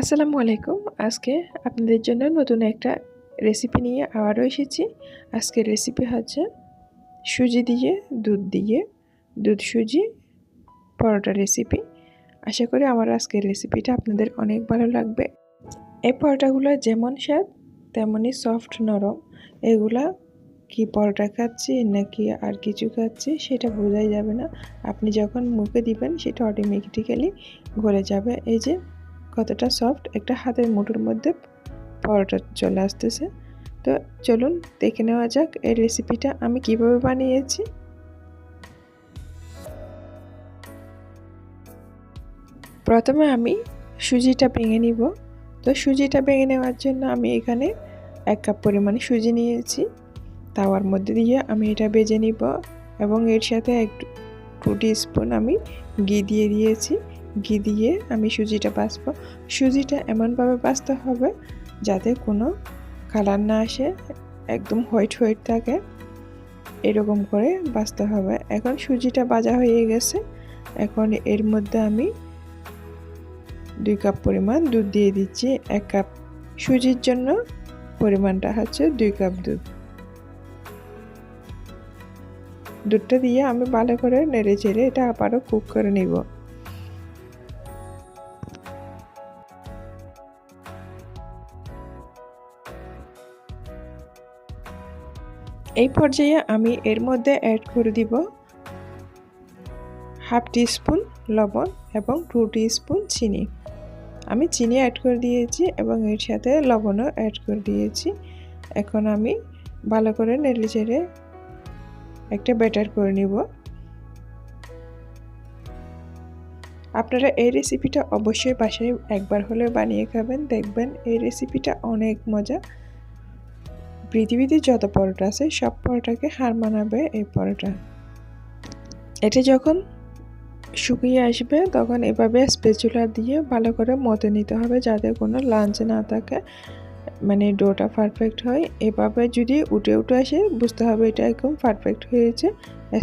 আসসালামু আলাইকুম। আজকে আপনাদের জন্য নতুন একটা রেসিপি নিয়ে আবারও এসেছি। আজকের রেসিপি হচ্ছে সুজি দিয়ে দুধ সুজি পরোটা রেসিপি। আশা করি আমার আজকের রেসিপিটা আপনাদের অনেক ভালো লাগবে। এই পরোটাগুলো যেমন স্বাদ তেমনই সফট নরম। এগুলা কি পরোটা খাচ্ছি নাকি আর কিছু খাচ্ছি সেটা বোঝাই যাবে না। আপনি যখন মুখে দিবেন সেটা অটোমেটিক্যালি গলে যাবে। এই যে কতটা সফট, একটা হাতের মুঠোর মধ্যে পরোটা চলে আসতেছে। তো চলুন দেখে নেওয়া যাক এই রেসিপিটা আমি কিভাবে বানিয়েছি। প্রথমে আমি সুজিটা ভেঙে নিব। তো সুজিটা ভেঙে নেওয়ার জন্য আমি এখানে 1 কাপ পরিমাণে সুজি নিয়েছি। তাওয়ার মধ্যে দিয়ে আমি এটা ভেজে নিব এবং এর সাথে একটু 2 টিস্পুন আমি ঘি দিয়ে দিয়েছি। ঘি দিয়ে আমি সুজিটা ভাজবো। সুজিটা এমনভাবে ভাজতে হবে যাতে কোনো কালার না আসে, একদম হোয়াইট হোয়াইট থাকে, এরকম করে ভাজতে হবে। এখন সুজিটা ভাজা হয়ে গেছে। এখন এর মধ্যে আমি 2 কাপ পরিমাণ দুধ দিয়ে দিচ্ছি। 1 কাপ সুজির জন্য পরিমাণটা হচ্ছে 2 কাপ দুধ। দুধটা দিয়ে আমি ভালো করে নেড়ে চেড়ে এটা আবারও কুক করে নিব। এই পর্যায়ে আমি এর মধ্যে অ্যাড করে দিব হাফ টিস্পুন লবণ এবং 2 টিস্পুন চিনি। আমি চিনি অ্যাড করে দিয়েছি এবং এর সাথে লবণও অ্যাড করে দিয়েছি। এখন আমি ভালো করে নেড়ে চেড়ে একটা ব্যাটার করে নিব। আপনারা এই রেসিপিটা অবশ্যই বাসায় একবার হলেও বানিয়ে খাবেন, দেখবেন এই রেসিপিটা অনেক মজা। পৃথিবীতে যত পরোটা আছে সব পরোটাকে হার মানাবে এই পরোটা। এটা যখন শুকিয়ে আসবে তখন এভাবে স্প্যাচুলা দিয়ে ভালো করে মতে নিতে হবে যাতে কোনো লাঞ্চ না থাকে, মানে ডোটা পারফেক্ট হয়। এভাবে যদি উঠে আসে বুঝতে হবে এটা একদম পারফেক্ট হয়েছে।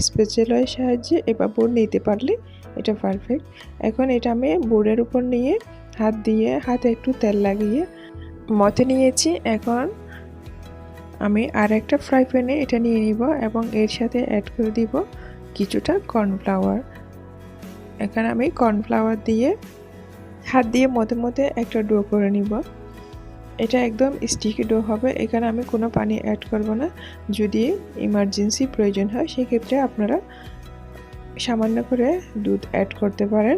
স্প্যাচুলার সাহায্যে এভাবে নিতে পারলে এটা পারফেক্ট। এখন এটা আমি বোর্ডের উপর নিয়ে হাতে একটু তেল লাগিয়ে মতে নিয়েছি। এখন আমি আর একটা ফ্রাই প্যানে এটা নিয়ে নিব এবং এর সাথে অ্যাড করে দিব কিছুটা কর্নফ্লাওয়ার। এখানে আমি কর্নফ্লাওয়ার দিয়ে হাত দিয়ে মতে একটা ডো করে নিব। এটা একদম স্টিকি ডো হবে। এখানে আমি কোনো পানি অ্যাড করব না। যদি ইমার্জেন্সি প্রয়োজন হয় সেক্ষেত্রে আপনারা সামান্য করে দুধ অ্যাড করতে পারেন,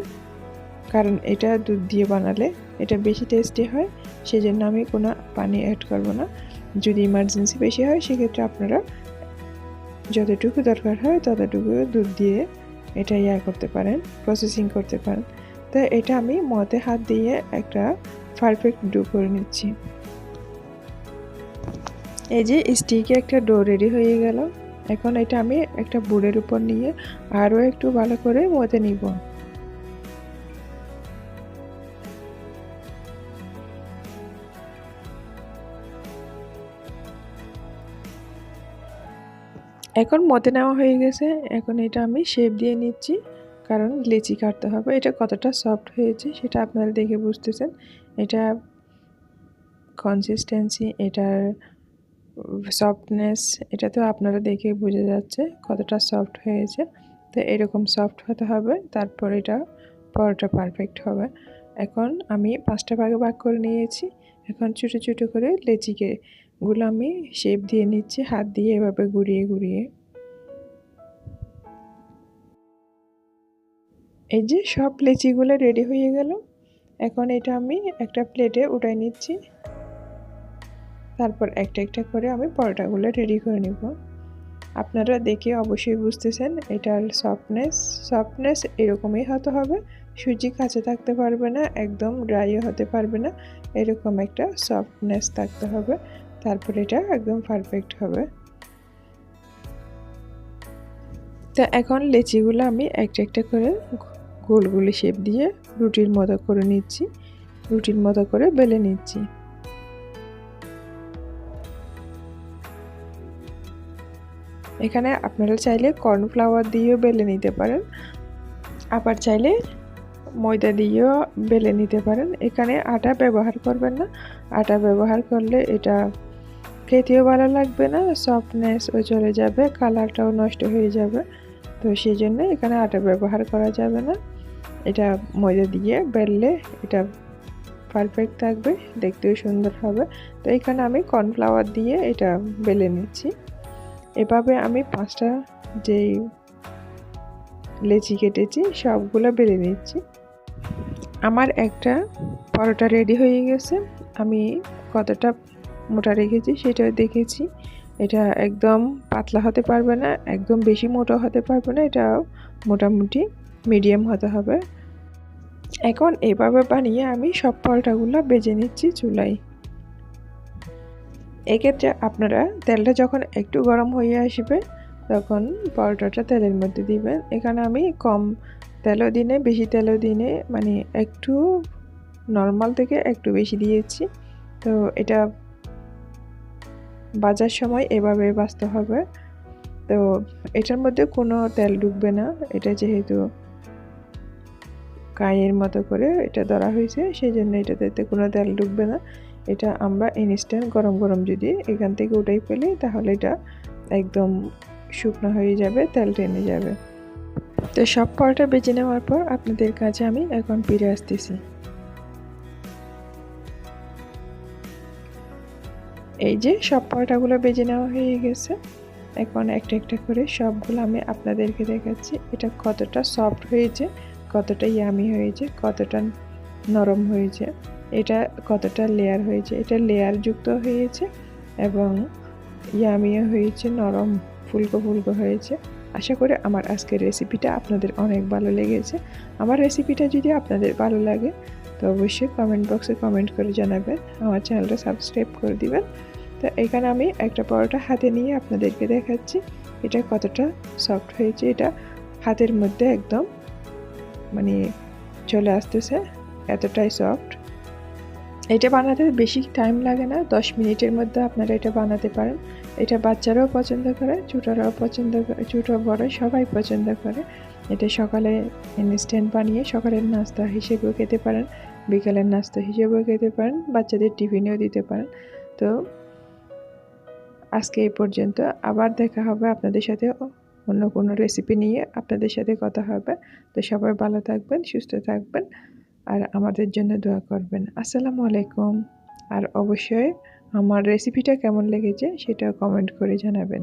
কারণ এটা দুধ দিয়ে বানালে এটা বেশি টেস্টি হয়। সেজন্য আমি কোনো পানি অ্যাড করব না। যদি ইমার্জেন্সি বেশি হয় সেক্ষেত্রে আপনারা যতটুকু দরকার হয় ততটুকু দুধ দিয়ে এটা করতে পারেন, প্রসেসিং করতে পারেন। তো এটা আমি মতে হাত দিয়ে একটা পারফেক্ট ডো করে নিচ্ছি। এই যে স্টিকে একটা ডো রেডি হয়ে গেল। এখন এটা আমি একটা বোর্ডের উপর নিয়ে আরও একটু ভালো করে মতে নিব। এখন মতে নেওয়া হয়ে গেছে। এখন এটা আমি শেপ দিয়ে নিচ্ছি, কারণ লেচি কাটতে হবে। এটা কতটা সফট হয়েছে সেটা আপনারা দেখে বুঝতেছেন। এটা কনসিস্টেন্সি, এটার সফটনেস, এটা তো আপনারা দেখে বোঝা যাচ্ছে কতটা সফট হয়েছে। তো এরকম সফট হতে হবে, তারপর এটা পরোটা পারফেক্ট হবে। এখন আমি 5টা ভাগে ভাগ করে নিয়েছি। এখন ছোটো ছোটো করে গুলো আমি শেপ দিয়ে নিচ্ছি হাত দিয়ে এভাবে ঘুরিয়ে। এই যে সব লেচিগুলো রেডি হয়ে গেল। এখন এটা আমি একটা প্লেটে উঠাই নিচ্ছি। তারপর একটা করে আমি পরোটাগুলো রেডি করে নিব। আপনারা দেখে অবশ্যই বুঝতেছেন এটার সফটনেস এরকমই হতে হবে। সুজি কাঁচা থাকতে পারবে না, একদম ড্রাইও হতে পারবে না, এরকম একটা সফটনেস থাকতে হবে। তারপর এটা একদম পারফেক্ট হবে। তো এখন লেচিগুলো আমি একটা করে গোল শেপ দিয়ে রুটির মতো করে নিচ্ছি, রুটির মতো করে বেলে নিচ্ছি। এখানে আপনারা চাইলে কর্নফ্লাওয়ার দিয়েও বেলে নিতে পারেন, আবার চাইলে ময়দা দিয়েও বেলে নিতে পারেন। এখানে আটা ব্যবহার করবেন না, আটা ব্যবহার করলে এটা খেতেও ভালো লাগবে না, সফটনেসও চলে যাবে, কালারটাও নষ্ট হয়ে যাবে। তো সেই জন্য এখানে আটা ব্যবহার করা যাবে না। এটা ময়দা দিয়ে বেললে এটা পারফেক্ট থাকবে, দেখতেও সুন্দর হবে। তো এখানে আমি কর্নফ্লাওয়ার দিয়ে এটা বেলে নিচ্ছি। এভাবে আমি 5টা যেই লেচি কেটেছি সবগুলো বেলে নিচ্ছি। আমার একটা পরোটা রেডি হয়ে গেছে। আমি কতটা মোটা রেখেছি সেটাও দেখেছি। এটা একদম পাতলা হতে পারবে না, একদম বেশি মোটা হতে পারবে না, এটা মোটামুটি মিডিয়াম হতে হবে। এখন এভাবে বানিয়ে আমি সব পরোটাগুলো বেজে নিচ্ছি চুলায়। এক্ষেত্রে আপনারা তেলটা যখন একটু গরম হয়ে আসবে তখন পরোটাটা তেলের মধ্যে দিবেন। এখানে আমি কম তেলও দিনে বেশি তেলও দিনে মানে একটু নর্মাল থেকে একটু বেশি দিয়েছি। তো এটা ভাজার সময় এভাবে ভাজতে হবে। তো এটার মধ্যে কোনো তেল ঢুকবে না, এটা যেহেতু কাইয়ের মতো করে এটা ধরা হয়েছে সেই জন্য এটাতে কোনো তেল ঢুকবে না। এটা আমরা ইনস্ট্যান্ট গরম গরম যদি এখান থেকে উঠাই ফেলি তাহলে এটা একদম শুকনো হয়ে যাবে, তেল টেনে যাবে। তো সব পরোটা বেজে নেওয়ার পর আপনাদের কাছে আমি এখন ফিরে আসতেছি। এই যে সব পরোটাগুলো বেজে নেওয়া হয়ে গেছে। এখন একটা একটা করে সবগুলো আমি আপনাদেরকে দেখাচ্ছি এটা কতটা সফট হয়েছে, কতটা ইয়ামি হয়েছে, কতটা নরম হয়েছে, এটা কতটা লেয়ার হয়েছে, এটা লেয়ার যুক্ত হয়েছে এবং ইয়ামিও হয়েছে, নরম ফুলকো ফুলকো হয়েছে। আশা করি আমার আজকের রেসিপিটা আপনাদের অনেক ভালো লেগেছে। আমার রেসিপিটা যদি আপনাদের ভালো লাগে তো অবশ্যই কমেন্ট বক্সে কমেন্ট করে জানাবেন, আমার চ্যানেলটা সাবস্ক্রাইব করে দিবেন। তো এখানে আমি একটা পরোটা হাতে নিয়ে আপনাদেরকে দেখাচ্ছি এটা কতটা সফট হয়েছে। এটা হাতের মধ্যে একদম মানে চলে আসতেছে, এতটাই সফট। এটা বানাতে বেশি টাইম লাগে না, 10 মিনিটের মধ্যে আপনারা এটা বানাতে পারেন। এটা বাচ্চারাও পছন্দ করে, ছোটরাও পছন্দ করে, ছোটো বড় সবাই পছন্দ করে। এটা সকালে ইনস্ট্যান্ট বানিয়ে সকালের নাস্তা হিসেবেও খেতে পারেন, বিকালের নাস্তা হিসেবেও খেতে পারেন, বাচ্চাদের টিফিনেও দিতে পারেন। তো আজকে এই পর্যন্ত, আবার দেখা হবে আপনাদের সাথে অন্য কোনো রেসিপি নিয়ে, আপনাদের সাথে কথা হবে। তো সবাই ভালো থাকবেন, সুস্থ থাকবেন আর আমাদের জন্য দোয়া করবেন। আসসালামু আলাইকুম। আর অবশ্যই আমার রেসিপিটা কেমন লেগেছে সেটা কমেন্ট করে জানাবেন।